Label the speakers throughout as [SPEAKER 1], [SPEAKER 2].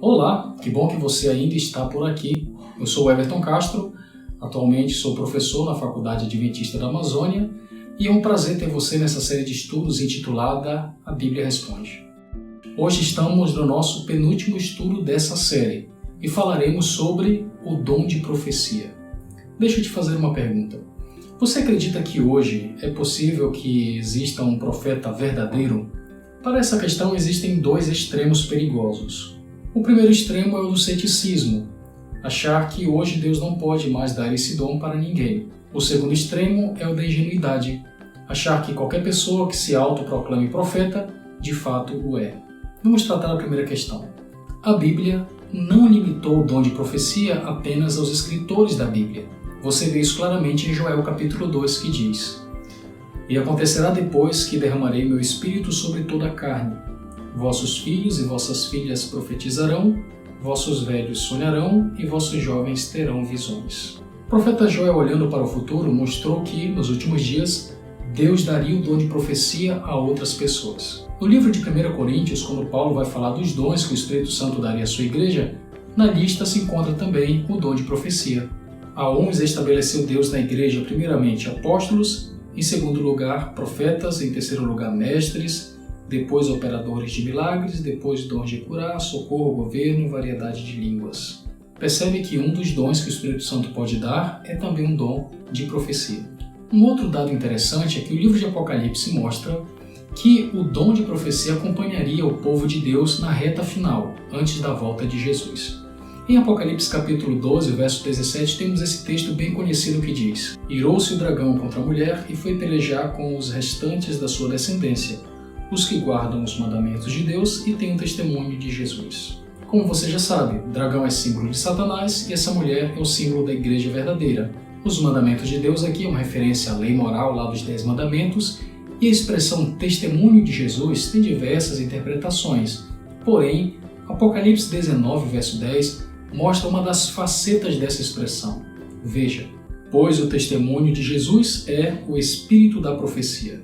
[SPEAKER 1] Olá, que bom que você ainda está por aqui. Eu sou o Everton Castro, atualmente sou professor na Faculdade Adventista da Amazônia e é um prazer ter você nessa série de estudos intitulada A Bíblia Responde. Hoje estamos no nosso penúltimo estudo dessa série e falaremos sobre o dom de profecia. Deixa eu te fazer uma pergunta. Você acredita que hoje é possível que exista um profeta verdadeiro? Para essa questão existem dois extremos perigosos. O primeiro extremo é o do ceticismo, achar que hoje Deus não pode mais dar esse dom para ninguém. O segundo extremo é o da ingenuidade, achar que qualquer pessoa que se autoproclame profeta, de fato o é. Vamos tratar a primeira questão. A Bíblia não limitou o dom de profecia apenas aos escritores da Bíblia. Você vê isso claramente em Joel capítulo 2, que diz: "E acontecerá depois que derramarei meu espírito sobre toda a carne. Vossos filhos e vossas filhas profetizarão, vossos velhos sonharão e vossos jovens terão visões." O profeta Joel, olhando para o futuro, mostrou que, nos últimos dias, Deus daria o dom de profecia a outras pessoas. No livro de 1 Coríntios, quando Paulo vai falar dos dons que o Espírito Santo daria à sua igreja, na lista se encontra também o dom de profecia. A uns estabeleceu Deus na igreja primeiramente apóstolos, em segundo lugar profetas, em terceiro lugar mestres, depois operadores de milagres, depois dons de curar, socorro, governo, variedade de línguas. Percebe que um dos dons que o Espírito Santo pode dar é também um dom de profecia. Um outro dado interessante é que o livro de Apocalipse mostra que o dom de profecia acompanharia o povo de Deus na reta final, antes da volta de Jesus. Em Apocalipse capítulo 12, verso 17, temos esse texto bem conhecido que diz: "Irou-se o dragão contra a mulher e foi pelejar com os restantes da sua descendência, os que guardam os mandamentos de Deus e têm o testemunho de Jesus." Como você já sabe, o dragão é símbolo de Satanás e essa mulher é o símbolo da igreja verdadeira. Os mandamentos de Deus aqui é uma referência à lei moral lá dos 10 mandamentos, e a expressão testemunho de Jesus tem diversas interpretações. Porém, Apocalipse 19, verso 10, mostra uma das facetas dessa expressão. Veja: "Pois o testemunho de Jesus é o espírito da profecia."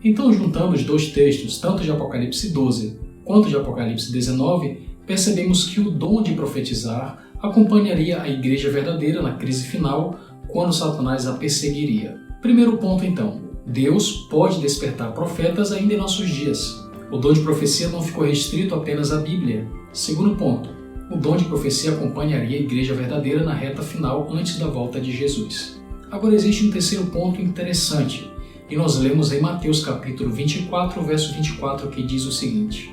[SPEAKER 1] Então, juntando os dois textos, tanto de Apocalipse 12 quanto de Apocalipse 19, percebemos que o dom de profetizar acompanharia a igreja verdadeira na crise final, quando Satanás a perseguiria. Primeiro ponto, então: Deus pode despertar profetas ainda em nossos dias. O dom de profecia não ficou restrito apenas à Bíblia. Segundo ponto: o dom de profecia acompanharia a igreja verdadeira na reta final antes da volta de Jesus. Agora existe um terceiro ponto interessante, e nós lemos em Mateus capítulo 24, verso 24, que diz o seguinte: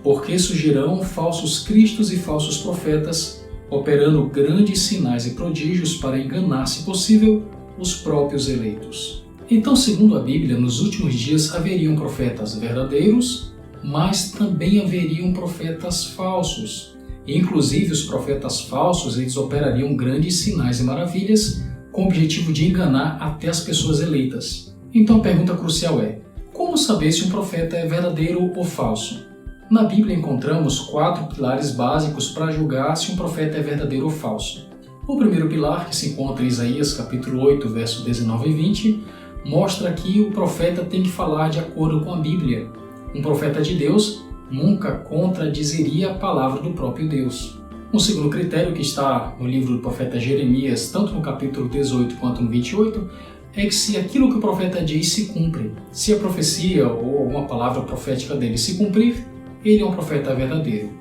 [SPEAKER 1] "Porque surgirão falsos cristos e falsos profetas, operando grandes sinais e prodígios para enganar, se possível, os próprios eleitos." Então, segundo a Bíblia, nos últimos dias haveriam profetas verdadeiros, mas também haveriam profetas falsos. E, inclusive, os profetas falsos, eles operariam grandes sinais e maravilhas com o objetivo de enganar até as pessoas eleitas. Então a pergunta crucial é: como saber se um profeta é verdadeiro ou falso? Na Bíblia encontramos 4 pilares básicos para julgar se um profeta é verdadeiro ou falso. O primeiro pilar, que se encontra em Isaías capítulo 8, verso 19 e 20, mostra que o profeta tem que falar de acordo com a Bíblia. Um profeta de Deus nunca contradizeria a palavra do próprio Deus. Um segundo critério, que está no livro do profeta Jeremias, tanto no capítulo 18 quanto no 28, é que se aquilo que o profeta diz se cumpre. Se a profecia ou alguma palavra profética dele se cumprir, ele é um profeta verdadeiro.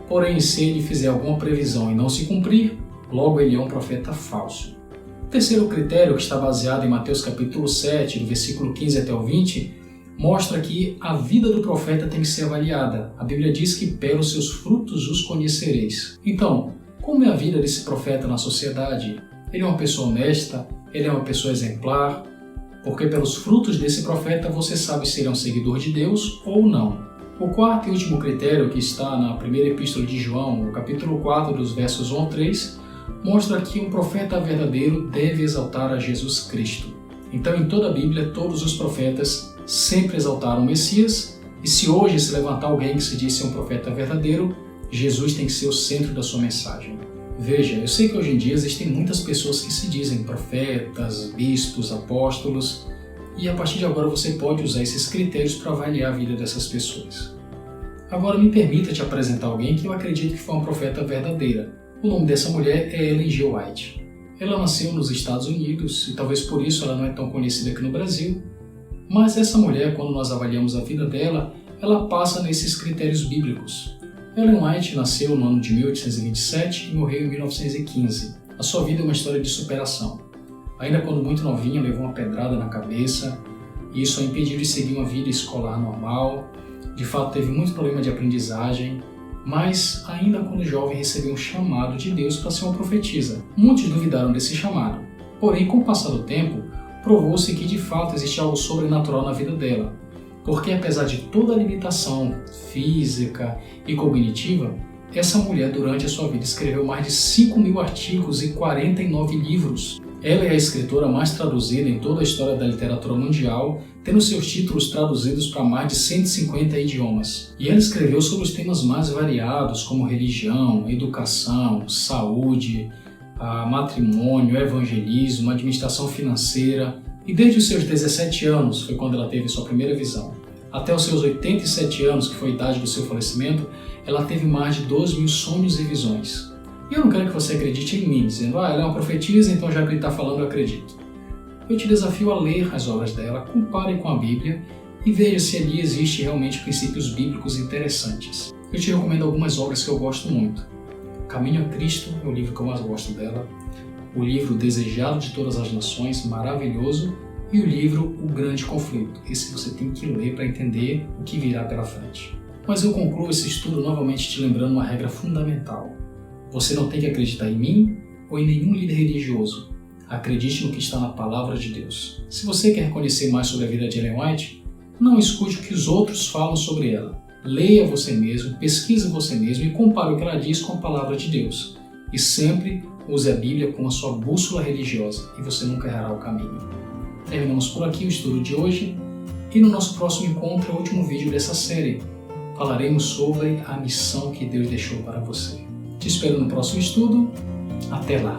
[SPEAKER 1] Porém, se ele fizer alguma previsão e não se cumprir, logo ele é um profeta falso. O terceiro critério, que está baseado em Mateus capítulo 7, do versículo 15 até o 20, mostra que a vida do profeta tem que ser avaliada. A Bíblia diz que pelos seus frutos os conhecereis. Então, como é a vida desse profeta na sociedade? Ele é uma pessoa honesta? Ele é uma pessoa exemplar? Porque pelos frutos desse profeta você sabe se ele é um seguidor de Deus ou não. O quarto e último critério, que está na primeira epístola de João, no capítulo 4, dos versos 1 ao 3, mostra que um profeta verdadeiro deve exaltar a Jesus Cristo. Então, em toda a Bíblia, todos os profetas sempre exaltaram o Messias, e se hoje se levantar alguém que se diz ser um profeta verdadeiro, Jesus tem que ser o centro da sua mensagem. Veja, eu sei que hoje em dia existem muitas pessoas que se dizem profetas, bispos, apóstolos, e a partir de agora você pode usar esses critérios para avaliar a vida dessas pessoas. Agora me permita te apresentar alguém que eu acredito que foi uma profeta verdadeira. O nome dessa mulher é Ellen G. White. Ela nasceu nos Estados Unidos e talvez por isso ela não é tão conhecida aqui no Brasil, mas essa mulher, quando nós avaliamos a vida dela, ela passa nesses critérios bíblicos. Ellen White nasceu no ano de 1827 e morreu em 1915. A sua vida é uma história de superação. Ainda quando muito novinha, levou uma pedrada na cabeça e isso a impediu de seguir uma vida escolar normal. De fato, teve muito problema de aprendizagem, mas ainda quando jovem recebeu um chamado de Deus para ser uma profetisa. Muitos duvidaram desse chamado, porém com o passar do tempo, provou-se que de fato existe algo sobrenatural na vida dela, porque apesar de toda a limitação física e cognitiva, essa mulher durante a sua vida escreveu mais de 5.000 artigos e 49 livros. Ela é a escritora mais traduzida em toda a história da literatura mundial, tendo seus títulos traduzidos para mais de 150 idiomas. E ela escreveu sobre os temas mais variados, como religião, educação, saúde, matrimônio, evangelismo, administração financeira. E desde os seus 17 anos, foi quando ela teve sua primeira visão, até os seus 87 anos, que foi a idade do seu falecimento, ela teve mais de 12.000 sonhos e visões. E eu não quero que você acredite em mim, dizendo, ela é uma profetisa, então já que ele está falando, eu acredito. Eu te desafio a ler as obras dela, compare com a Bíblia e veja se ali existe realmente princípios bíblicos interessantes. Eu te recomendo algumas obras que eu gosto muito. Caminho a Cristo é o livro que eu mais gosto dela. O livro Desejado de Todas as Nações, maravilhoso. E o livro O Grande Conflito. Esse você tem que ler para entender o que virá pela frente. Mas eu concluo esse estudo novamente te lembrando uma regra fundamental. Você não tem que acreditar em mim ou em nenhum líder religioso. Acredite no que está na Palavra de Deus. Se você quer conhecer mais sobre a vida de Ellen White, não escute o que os outros falam sobre ela. Leia você mesmo, pesquise você mesmo e compare o que ela diz com a Palavra de Deus. E sempre use a Bíblia como a sua bússola religiosa e você nunca errará o caminho. Terminamos por aqui o estudo de hoje e no nosso próximo encontro é o último vídeo dessa série. Falaremos sobre a missão que Deus deixou para você. Te espero no próximo estudo. Até lá!